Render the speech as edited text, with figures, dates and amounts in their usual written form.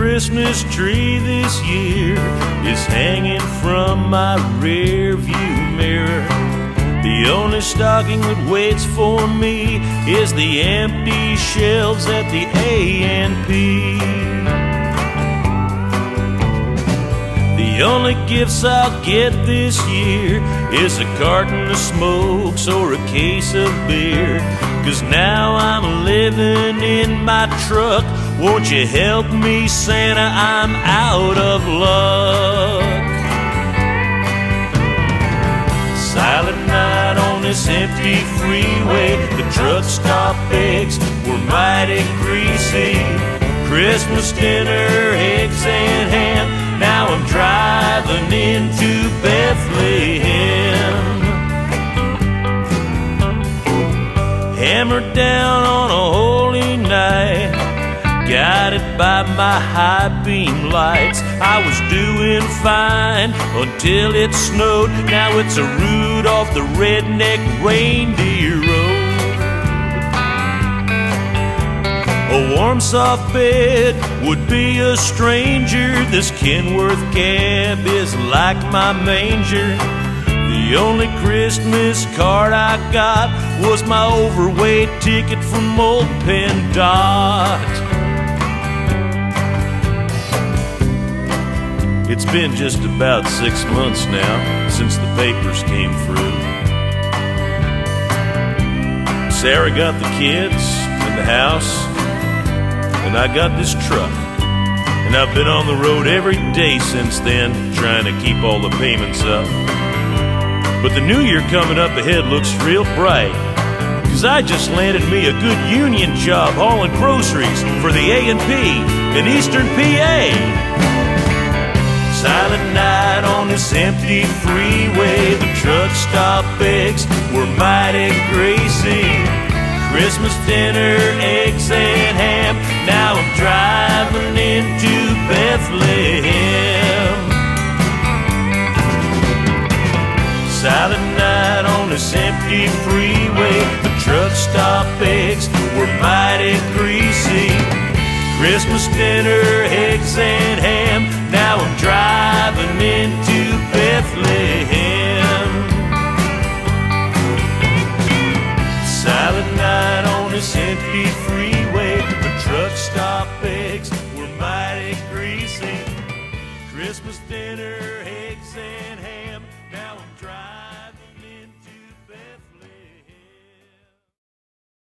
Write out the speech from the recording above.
Christmas tree this year is hanging from my rear view mirror. The only stocking that waits for me is the empty shelves at the A&P. The only gifts I'll get this year is a carton of smokes or a case of beer. 'Cause now I'm living in my truck. Won't you help me, Santa? I'm out of luck. Silent night on this empty freeway. The truck stop eggs were mighty greasy. Christmas dinner, eggs and ham. Now I'm driving into Bethlehem. Hammered down on a holy night, guided by my high beam lights. I was doing fine until it snowed. Now it's a Rudolph the Redneck Reindeer road. A warm soft bed would be a stranger. This Kenworth cab is like my manger. The only Christmas card I got was my overweight ticket from old PennDOT. It's been just about 6 months now since the papers came through. Sarah got the kids and the house, and I got this truck. And I've been on the road every day since then, trying to keep all the payments up. But the new year coming up ahead looks real bright, 'cause I just landed me a good union job hauling groceries for the A&P in Eastern PA. Silent night on this empty freeway. The truck stop eggs were mighty greasy. Christmas dinner, eggs and ham. Now I'm driving into Bethlehem. Silent night on this empty freeway. The truck stop eggs were mighty greasy. Christmas dinner, eggs and ham. Now I'm driving into Bethlehem. Silent night on this empty freeway.